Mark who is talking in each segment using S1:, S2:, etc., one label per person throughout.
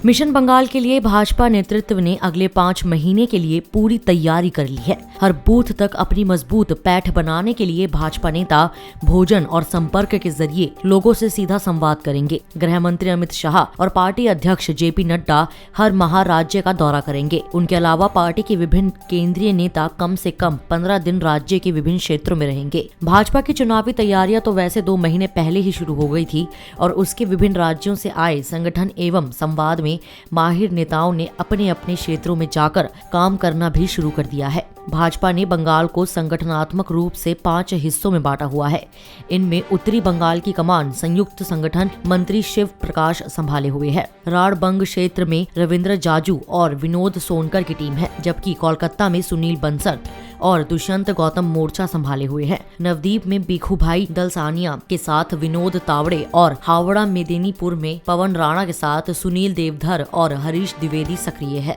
S1: Mission Bengal के लिए भाजपा नेतृत्व ने अगले 5 महीने के लिए पूरी तैयारी कर ली है। हर बूथ तक अपनी मजबूत पैठ बनाने के लिए भाजपा नेता भोजन और संपर्क के जरिए लोगों से सीधा संवाद करेंगे। गृह मंत्री अमित शाह और पार्टी अध्यक्ष जेपी नड्डा हर माह राज्य का दौरा करेंगे। उनके अलावा पार्टी के विभिन्न केंद्रीय नेता कम से कम 15 दिन राज्य के विभिन्न क्षेत्रों में रहेंगे। भाजपा की चुनावी तैयारियां तो वैसे 2 महीने पहले ही शुरू हो गई थी और उसके विभिन्न राज्यों से आए संगठन एवं संवाद में माहिर नेताओं ने अपने अपने क्षेत्रों में जाकर काम करना भी शुरू कर दिया है। भाजपा ने बंगाल को संगठनात्मक रूप से 5 हिस्सों में बांटा हुआ है। इनमें उत्तरी बंगाल की कमान संयुक्त संगठन मंत्री शिव प्रकाश संभाले हुए है। राड़बंग क्षेत्र में रविंद्र जाजू और विनोद सोनकर की टीम है, जबकि कोलकाता में सुनील बंसल और दुष्यंत गौतम मोर्चा संभाले हुए हैं। नवदीप में बीखू भाई दलसानिया के साथ विनोद तावड़े और हावड़ा मेदिनीपुर में पवन राणा के साथ सुनील देवधर और हरीश द्विवेदी सक्रिय है।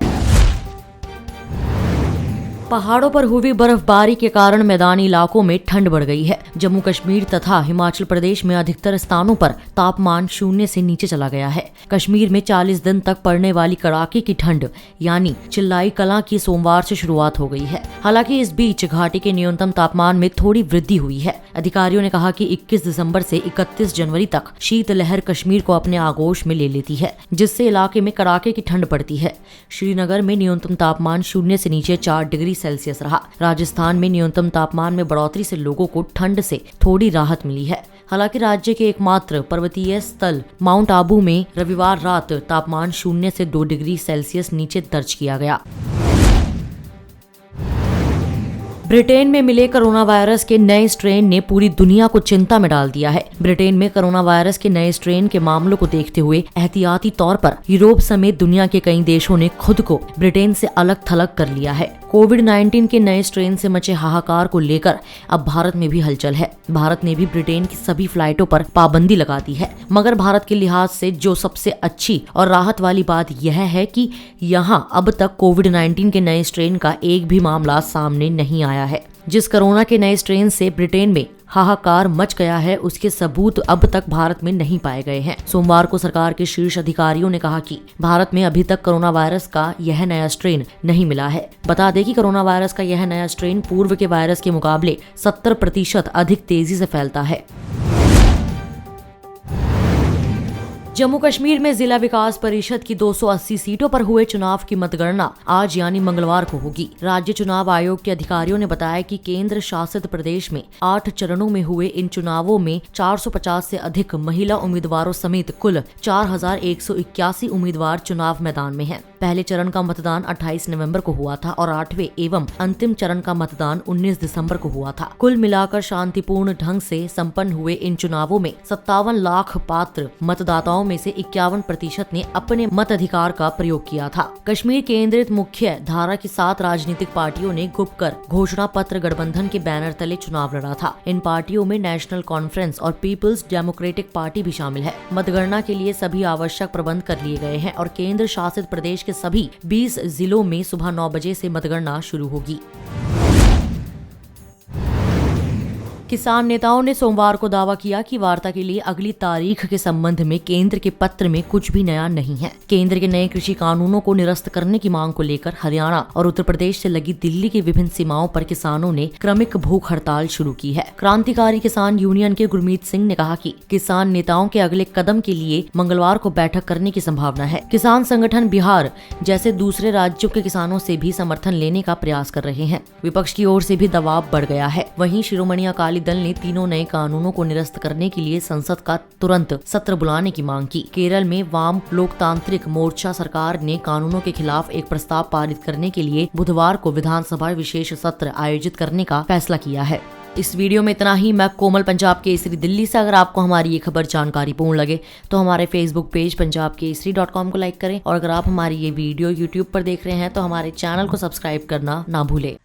S1: पहाड़ों पर हुई बर्फबारी के कारण मैदानी इलाकों में ठंड बढ़ गई है। जम्मू कश्मीर तथा हिमाचल प्रदेश में अधिकतर स्थानों पर तापमान 0 से नीचे चला गया है। कश्मीर में 40 दिन तक पड़ने वाली कड़ाके की ठंड यानी चिल्लाई कलां की सोमवार से शुरुआत हो गई है। हालांकि इस बीच घाटी के न्यूनतम तापमान में थोड़ी वृद्धि हुई है। अधिकारियों ने कहा कि 21 दिसंबर से 31 जनवरी तक शीतलहर कश्मीर को अपने आगोश में ले लेती है, जिससे इलाके में कड़ाके की ठंड पड़ती है। श्रीनगर में न्यूनतम तापमान 0 से नीचे 4 डिग्री सेल्सियस रहा। राजस्थान में न्यूनतम तापमान में बढ़ोतरी से लोगों को ठंड से थोड़ी राहत मिली है। हालांकि राज्य के एकमात्र पर्वतीय स्थल माउंट आबू में रविवार रात तापमान 0 से 2 डिग्री सेल्सियस नीचे दर्ज किया गया। ब्रिटेन में मिले कोरोना वायरस के नए स्ट्रेन ने पूरी दुनिया को चिंता में डाल दिया है। ब्रिटेन में कोरोना वायरस के नए स्ट्रेन के मामलों को देखते हुए एहतियाती तौर पर यूरोप समेत दुनिया के कई देशों ने खुद को ब्रिटेन से अलग थलग कर लिया है। कोविड-19 के नए स्ट्रेन से मचे हाहाकार को लेकर अब भारत में भी हलचल है। भारत ने भी ब्रिटेन की सभी फ्लाइटों पर पाबंदी लगा दी है, मगर भारत के लिहाज से जो सबसे अच्छी और राहत वाली बात यह है कि यहां अब तक कोविड-19 के नए स्ट्रेन का एक भी मामला सामने नहीं आया है। जिस कोरोना के नए स्ट्रेन से ब्रिटेन में हाहाकार मच गया है, उसके सबूत अब तक भारत में नहीं पाए गए हैं। सोमवार को सरकार के शीर्ष अधिकारियों ने कहा कि भारत में अभी तक कोरोना वायरस का यह नया स्ट्रेन नहीं मिला है। बता दें कि कोरोना वायरस का यह नया स्ट्रेन पूर्व के वायरस के मुकाबले 70% अधिक तेजी से फैलता है। जम्मू कश्मीर में जिला विकास परिषद की 280 सीटों पर हुए चुनाव की मतगणना आज यानी मंगलवार को होगी। राज्य चुनाव आयोग के अधिकारियों ने बताया कि केंद्र शासित प्रदेश में 8 चरणों में हुए इन चुनावों में 450 से अधिक महिला उम्मीदवारों समेत कुल 4181 उम्मीदवार चुनाव मैदान में हैं। पहले चरण का मतदान 28 नवंबर को हुआ था और 8वें एवं अंतिम चरण का मतदान 19 दिसंबर को हुआ था। कुल मिलाकर शांतिपूर्ण ढंग से संपन्न हुए इन चुनावों में 57 लाख पात्र मतदाताओं में से 51% ने अपने मताधिकार का प्रयोग किया था। कश्मीर केंद्रित मुख्य धारा की 7 राजनीतिक पार्टियों ने गुपकर घोषणा पत्र गठबंधन के बैनर तले चुनाव लड़ा था। इन पार्टियों में नेशनल कॉन्फ्रेंस और पीपल्स डेमोक्रेटिक पार्टी भी शामिल है। मतगणना के लिए सभी आवश्यक प्रबंध कर लिए गए हैं और केंद्र शासित प्रदेश के सभी 20 जिलों में सुबह 9 बजे से मतगणना शुरू होगी। किसान नेताओं ने सोमवार को दावा किया कि वार्ता के लिए अगली तारीख के संबंध में केंद्र के पत्र में कुछ भी नया नहीं है। केंद्र के नए कृषि कानूनों को निरस्त करने की मांग को लेकर हरियाणा और उत्तर प्रदेश से लगी दिल्ली की विभिन्न सीमाओं पर किसानों ने क्रमिक भूख हड़ताल शुरू की है। क्रांतिकारी किसान यूनियन के गुरमीत सिंह ने कहा कि किसान नेताओं के अगले कदम के लिए मंगलवार को बैठक करने की संभावना है। किसान संगठन बिहार जैसे दूसरे राज्यों के किसानों से भी समर्थन लेने का प्रयास कर रहे हैं। विपक्ष की ओर से भी दबाव बढ़ गया है। वहीं शिरोमणि अकाली दल ने तीनों नए कानूनों को निरस्त करने के लिए संसद का तुरंत सत्र बुलाने की मांग की। केरल में वाम लोकतांत्रिक मोर्चा सरकार ने कानूनों के खिलाफ एक प्रस्ताव पारित करने के लिए बुधवार को विधानसभा विशेष सत्र आयोजित करने का फैसला किया है। इस वीडियो में इतना ही। मैं कोमल, पंजाब केसरी दिल्ली से। अगर आपको हमारी ये खबर जानकारीपूर्ण लगे तो हमारे फेसबुक पेज punjabkesari.com को लाइक करें और अगर आप हमारी ये वीडियो यूट्यूब पर देख रहे हैं तो हमारे चैनल को सब्सक्राइब करना ना भूलें।